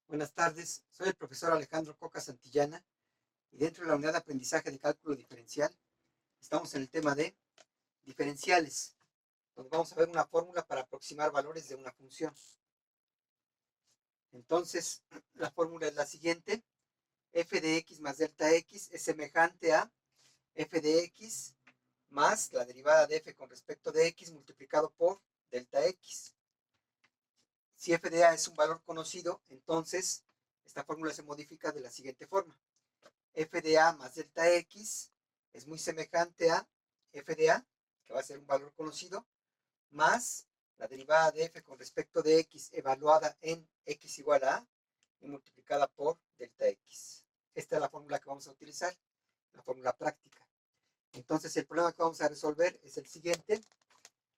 Buenas tardes, soy el profesor Alejandro Coca Santillana y dentro de la unidad de aprendizaje de cálculo diferencial estamos en el tema de diferenciales, donde vamos a ver una fórmula para aproximar valores de una función. Entonces, la fórmula es la siguiente: f de x más delta x es semejante a f de x más la derivada de f con respecto de x multiplicado por delta x. Si f de a es un valor conocido, entonces esta fórmula se modifica de la siguiente forma: f de a más delta x es muy semejante a f de a, que va a ser un valor conocido, más la derivada de f con respecto de x evaluada en x igual a y multiplicada por delta x. Esta es la fórmula que vamos a utilizar, la fórmula práctica. Entonces, el problema que vamos a resolver es el siguiente.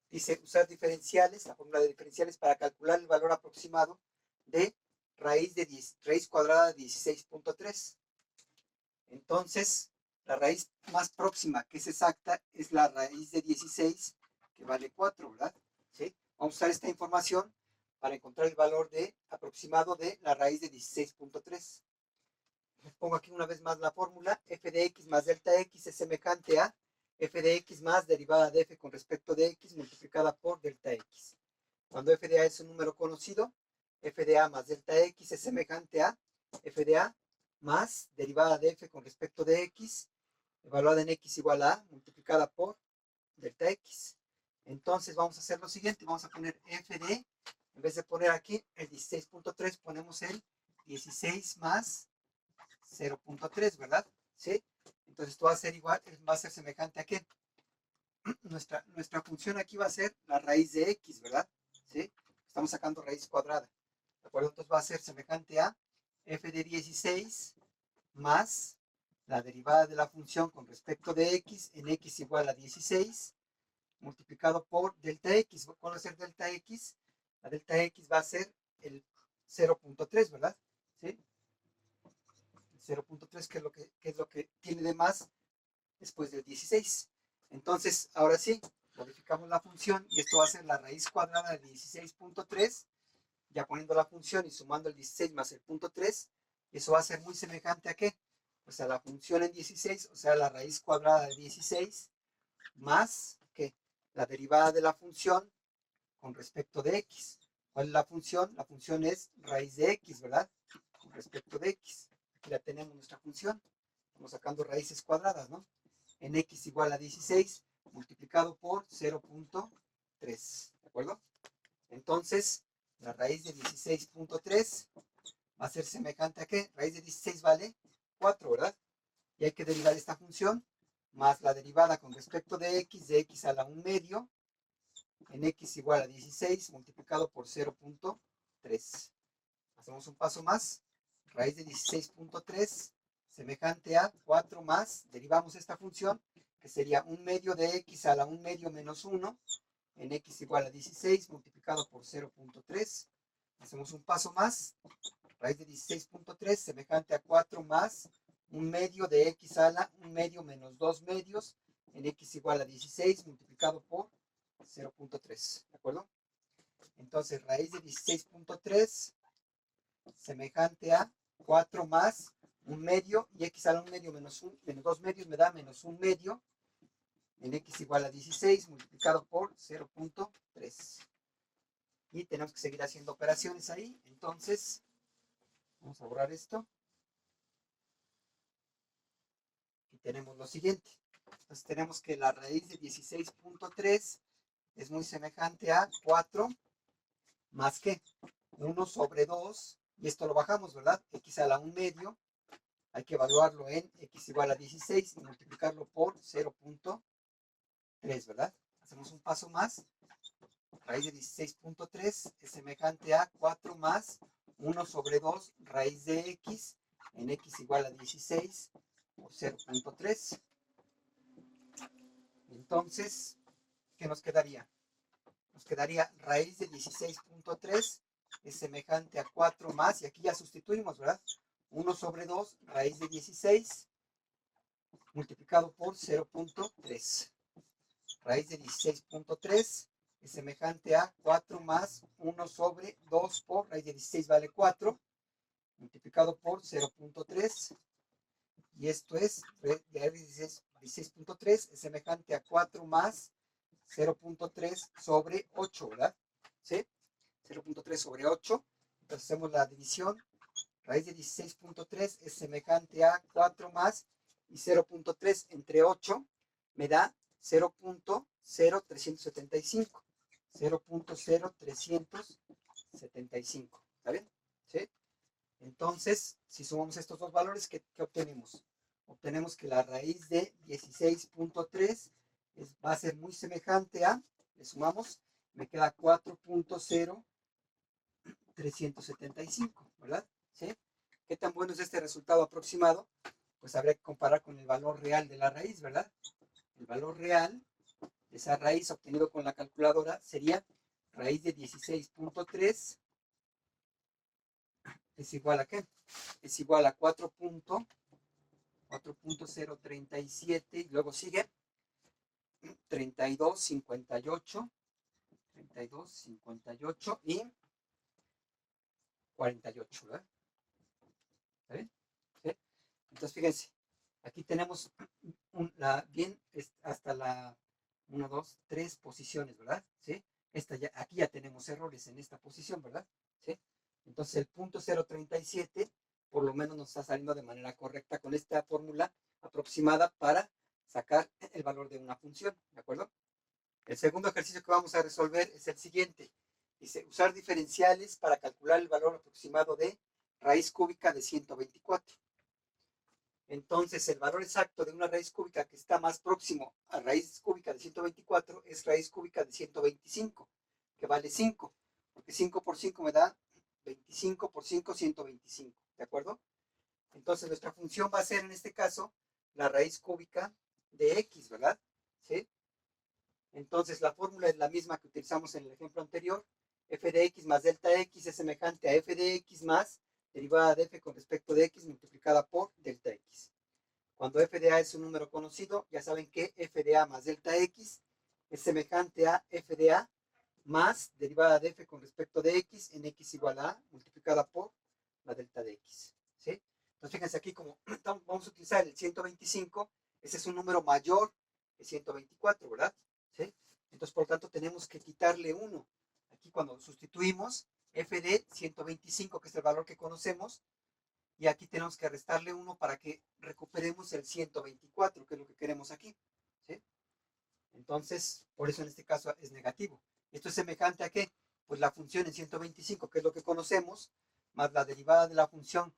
Dice usar diferenciales, la fórmula de diferenciales para calcular el valor aproximado de raíz cuadrada de 16.3. Entonces, la raíz más próxima, que es exacta, es la raíz de 16, que vale 4, ¿verdad? ¿Sí? Vamos a usar esta información para encontrar el valor aproximado de la raíz de 16.3. Pongo aquí una vez más la fórmula: f de x más delta x es semejante a f de x más derivada de f con respecto de x multiplicada por delta x. Cuando f de a es un número conocido, f de a más delta x es semejante a f de a más derivada de f con respecto de x, evaluada en x igual a multiplicada por delta x. Entonces vamos a hacer lo siguiente: vamos a poner f de, en vez de poner aquí el 16.3, ponemos el 16 más 0.3, ¿verdad? ¿Sí? Entonces esto va a ser igual, va a ser semejante a qué. Nuestra función aquí va a ser la raíz de x, ¿verdad? ¿Sí? Estamos sacando raíz cuadrada. ¿De acuerdo? Entonces va a ser semejante a f de 16 más la derivada de la función con respecto de x en x igual a 16 multiplicado por delta x. ¿Cuál va a ser delta x? La delta x va a ser el 0.3, ¿verdad? ¿Sí? El 0.3, que es lo que tiene de más después del 16. Entonces, ahora sí, modificamos la función y esto va a ser la raíz cuadrada de 16.3, ya poniendo la función y sumando el 16 más el punto 3, y eso va a ser muy semejante a qué? Pues a la función en 16, o sea, la raíz cuadrada de 16 más ¿qué? La derivada de la función con respecto de x. ¿Cuál es la función? La función es raíz de x, ¿verdad? Con respecto de x. Aquí la tenemos nuestra función. Estamos sacando raíces cuadradas, ¿no? En x igual a 16 multiplicado por 0.3. ¿De acuerdo? Entonces, la raíz de 16.3 va a ser semejante a qué? Raíz de 16 vale 4, ¿verdad? Y hay que derivar esta función más la derivada con respecto de x a la 1 medio en x igual a 16 multiplicado por 0.3. Hacemos un paso más. Raíz de 16.3 semejante a 4 más, derivamos esta función, que sería 1 medio de x a la 1 medio menos 1 en x igual a 16 multiplicado por 0.3. Hacemos un paso más. Raíz de 16.3 semejante a 4 más 1 medio de x a la 1 medio menos 2 medios en x igual a 16 multiplicado por 0.3. ¿De acuerdo? Entonces, raíz de 16.3 semejante a 4 más 1 medio, y x a la 1 medio menos 2 medios me da menos 1 medio en x igual a 16 multiplicado por 0.3. Y tenemos que seguir haciendo operaciones ahí. Entonces, vamos a borrar esto. Y tenemos lo siguiente. Entonces tenemos que la raíz de 16.3 es muy semejante a 4 más que 1 sobre 2, y esto lo bajamos, ¿verdad? X a la 1 medio, hay que evaluarlo en x igual a 16 y multiplicarlo por 0.3, ¿verdad? Hacemos un paso más. Raíz de 16.3 es semejante a 4 más 1 sobre 2 raíz de x en x igual a 16 por 0.3. Entonces, ¿qué nos quedaría? Nos quedaría raíz de 16.3 es semejante a 4 más, y aquí ya sustituimos, ¿verdad? 1 sobre 2 raíz de 16 multiplicado por 0.3. Raíz de 16.3 es semejante a 4 más 1 sobre 2 por raíz de 16 vale 4. multiplicado por 0.3. Y esto es, de 16.3 es semejante a 4 más 0.3 sobre 8, ¿verdad? ¿Sí? 0.3 sobre 8. Entonces hacemos la división. Raíz de 16.3 es semejante a 4 más y 0.3 entre 8 me da 0.0375. 0.0375. ¿Está bien? ¿Sí? Entonces, si sumamos estos dos valores, ¿qué obtenemos? Obtenemos que la raíz de 16.3 va a ser muy semejante a, le sumamos, me queda 4.0375, ¿verdad? ¿Sí? ¿Qué tan bueno es este resultado aproximado? Pues habría que comparar con el valor real de la raíz, ¿verdad? El valor real de esa raíz obtenido con la calculadora sería raíz de 16.3 es igual a ¿qué? Es igual a 4.037 y luego sigue 32, 58 y 48, ¿verdad? ¿Está bien? ¿Sí? Entonces, fíjense, aquí tenemos bien hasta la 1, 2, 3 posiciones, ¿verdad? ¿Sí? Aquí ya tenemos errores en esta posición, ¿verdad? ¿Sí? Entonces, el punto 0.37 por lo menos nos está saliendo de manera correcta con esta fórmula aproximada para sacar el valor de una función, ¿de acuerdo? El segundo ejercicio que vamos a resolver es el siguiente. Dice, usar diferenciales para calcular el valor aproximado de raíz cúbica de 124. Entonces, el valor exacto de una raíz cúbica que está más próximo a raíz cúbica de 124 es raíz cúbica de 125, que vale 5, porque 5 por 5 me da 25 por 5, 125, ¿de acuerdo? Entonces, nuestra función va a ser, en este caso, la raíz cúbica de x, ¿verdad? ¿Sí? Entonces, la fórmula es la misma que utilizamos en el ejemplo anterior. F de x más delta x es semejante a f de x más derivada de f con respecto de x multiplicada por delta x. Cuando f de a es un número conocido, ya saben que f de a más delta x es semejante a f de a más derivada de f con respecto de x en x igual a multiplicada por la delta de x. ¿Sí? Entonces, fíjense aquí como vamos a utilizar el 125, ese es un número mayor que 124, ¿verdad? ¿Sí? Entonces, por lo tanto, tenemos que quitarle 1. Aquí cuando sustituimos f de 125, que es el valor que conocemos, y aquí tenemos que restarle 1 para que recuperemos el 124, que es lo que queremos aquí. ¿Sí? Entonces, por eso en este caso es negativo. ¿Esto es semejante a qué? Pues la función en 125, que es lo que conocemos, más la derivada de la función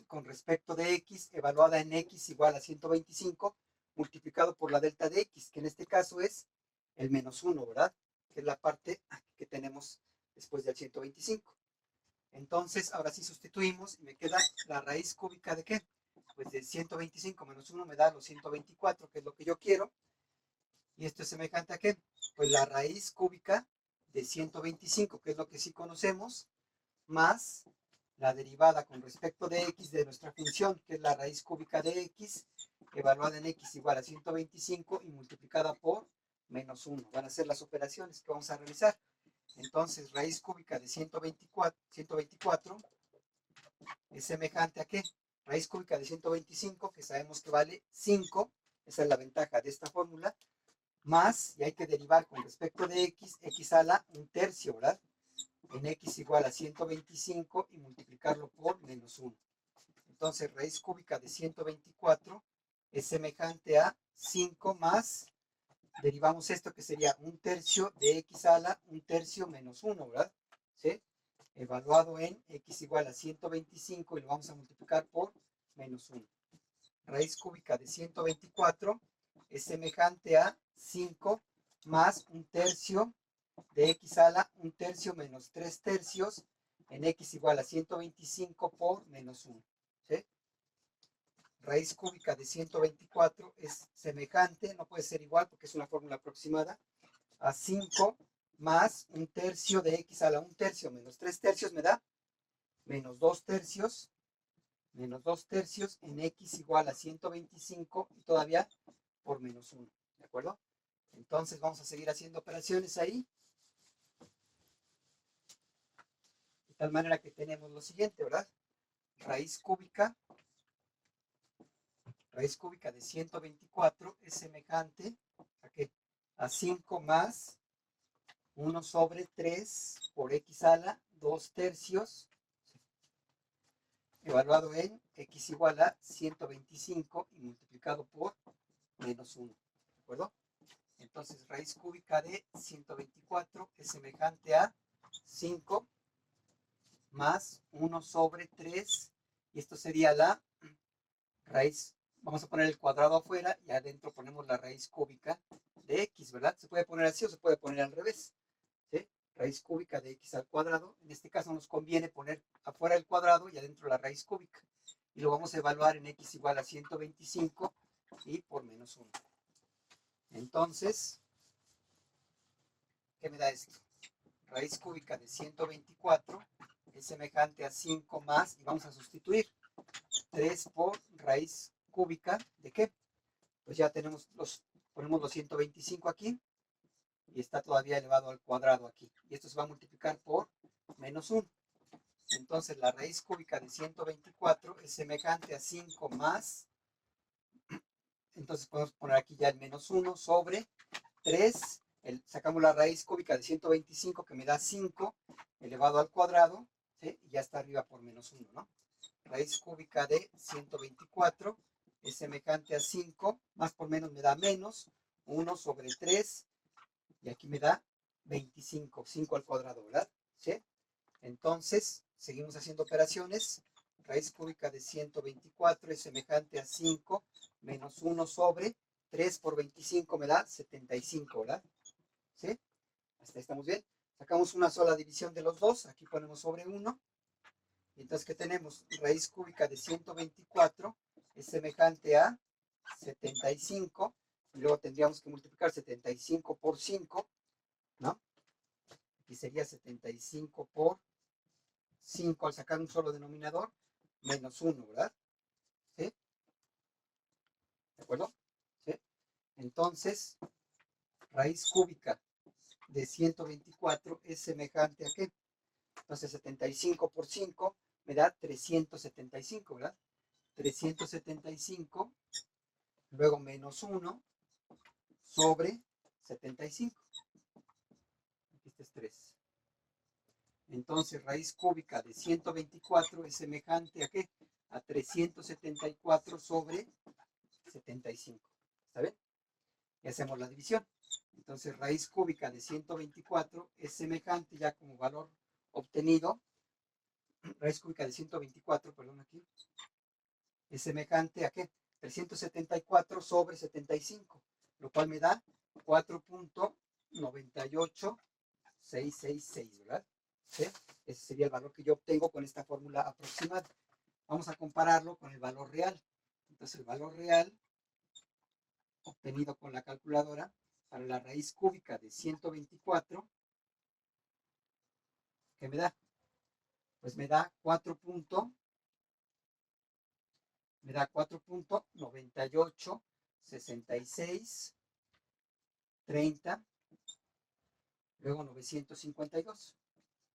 con respecto de x, evaluada en x igual a 125, multiplicado por la delta de x, que en este caso es el menos 1, ¿verdad? Que es la parte que tenemos después del 125. Entonces, ahora sí sustituimos y me queda la raíz cúbica de ¿qué? Pues de 125 menos 1 me da los 124, que es lo que yo quiero. ¿Y esto es semejante a qué? Pues la raíz cúbica de 125, que es lo que sí conocemos, más la derivada con respecto de x de nuestra función, que es la raíz cúbica de x, evaluada en x igual a 125 y multiplicada por menos 1. Van a ser las operaciones que vamos a realizar. Entonces, raíz cúbica de 124 es semejante a ¿qué? Raíz cúbica de 125, que sabemos que vale 5. Esa es la ventaja de esta fórmula. Más, y hay que derivar con respecto de x a la 1/3, ¿verdad? En x igual a 125 y multiplicarlo por menos 1. Entonces, raíz cúbica de 124 es semejante a 5 más, derivamos esto que sería 1/3 de x a la 1/3 menos 1, ¿verdad? ¿Sí? Evaluado en x igual a 125 y lo vamos a multiplicar por menos 1. Raíz cúbica de 124 es semejante a 5 más 1/3 de x a la 1/3 menos 3/3 en x igual a 125 por menos 1. ¿Sí? Raíz cúbica de 124 es semejante, no puede ser igual porque es una fórmula aproximada, a 5 más 1/3 de x a la 1/3 menos 3/3 me da menos 2/3 en x igual a 125 y todavía por menos 1. ¿De acuerdo? Entonces vamos a seguir haciendo operaciones ahí. De tal manera que tenemos lo siguiente, ¿verdad? raíz cúbica de 124 es semejante a qué? A 5 más 1 sobre 3 por x a la 2 tercios, evaluado en x igual a 125 y multiplicado por menos 1. ¿De acuerdo? Entonces, raíz cúbica de 124 es semejante a 5 más 1 sobre 3. Y esto sería la raíz. Vamos a poner el cuadrado afuera y adentro ponemos la raíz cúbica de x, ¿verdad? Se puede poner así o se puede poner al revés. ¿Sí? Raíz cúbica de x al cuadrado. En este caso nos conviene poner afuera el cuadrado y adentro la raíz cúbica. Y lo vamos a evaluar en x igual a 125 y por menos 1. Entonces, ¿qué me da esto? Raíz cúbica de 124 es semejante a 5 más, y vamos a sustituir 3 por raíz cúbica de ¿qué? Pues ya ponemos los 125 aquí y está todavía elevado al cuadrado aquí. Y esto se va a multiplicar por menos 1. Entonces la raíz cúbica de 124 es semejante a 5 más, entonces podemos poner aquí ya el menos 1 sobre 3, sacamos la raíz cúbica de 125 que me da 5 elevado al cuadrado, ¿sí? Y ya está arriba por menos 1, ¿no? Raíz cúbica de 124 es semejante a 5, más por menos me da menos 1 sobre 3, y aquí me da 25, 5 al cuadrado, ¿verdad? ¿Sí? Entonces, seguimos haciendo operaciones. Raíz cúbica de 124 es semejante a 5 menos 1 sobre 3 por 25 me da 75, ¿verdad? ¿Sí? Hasta ahí estamos bien. Sacamos una sola división de los dos. Aquí ponemos sobre 1. Y entonces, ¿qué tenemos? Raíz cúbica de 124 es semejante a 75. Y luego tendríamos que multiplicar 75 por 5, ¿no? Aquí sería 75 por 5 al sacar un solo denominador, menos 1, ¿verdad? ¿Sí? ¿De acuerdo? ¿Sí? Entonces, raíz cúbica de 124 es semejante a ¿qué? Entonces, 75 por 5 me da 375, ¿verdad? 375, luego menos 1 sobre 75. Aquí este es 3. Entonces, raíz cúbica de 124 es semejante a ¿qué? A 374 sobre 75. ¿Está bien? Y hacemos la división. Entonces, raíz cúbica de 124 es semejante ya como valor obtenido. Raíz cúbica de 124, perdón, aquí. Es semejante a ¿qué? 374 sobre 75, lo cual me da 4.98666, ¿verdad? ¿Sí? Ese sería el valor que yo obtengo con esta fórmula aproximada. Vamos a compararlo con el valor real. Entonces, el valor real obtenido con la calculadora para la raíz cúbica de 124, ¿qué me da? Pues me da 4.986630, luego 952.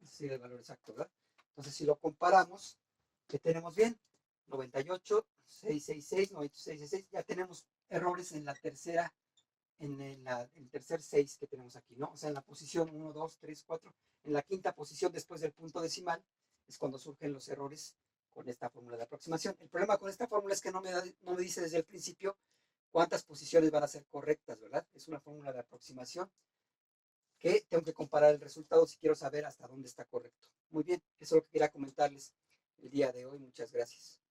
Ese sería el valor exacto, ¿verdad? Entonces, si lo comparamos, ¿qué tenemos bien? 98.666, 9666, ya tenemos errores en la tercera, en el tercer 6 que tenemos aquí, ¿no? O sea, en la posición 1, 2, 3, 4, en la quinta posición después del punto decimal es cuando surgen los errores con esta fórmula de aproximación. El problema con esta fórmula es que no me dice desde el principio cuántas posiciones van a ser correctas, ¿verdad? Es una fórmula de aproximación que tengo que comparar el resultado si quiero saber hasta dónde está correcto. Muy bien, eso es lo que quería comentarles el día de hoy. Muchas gracias.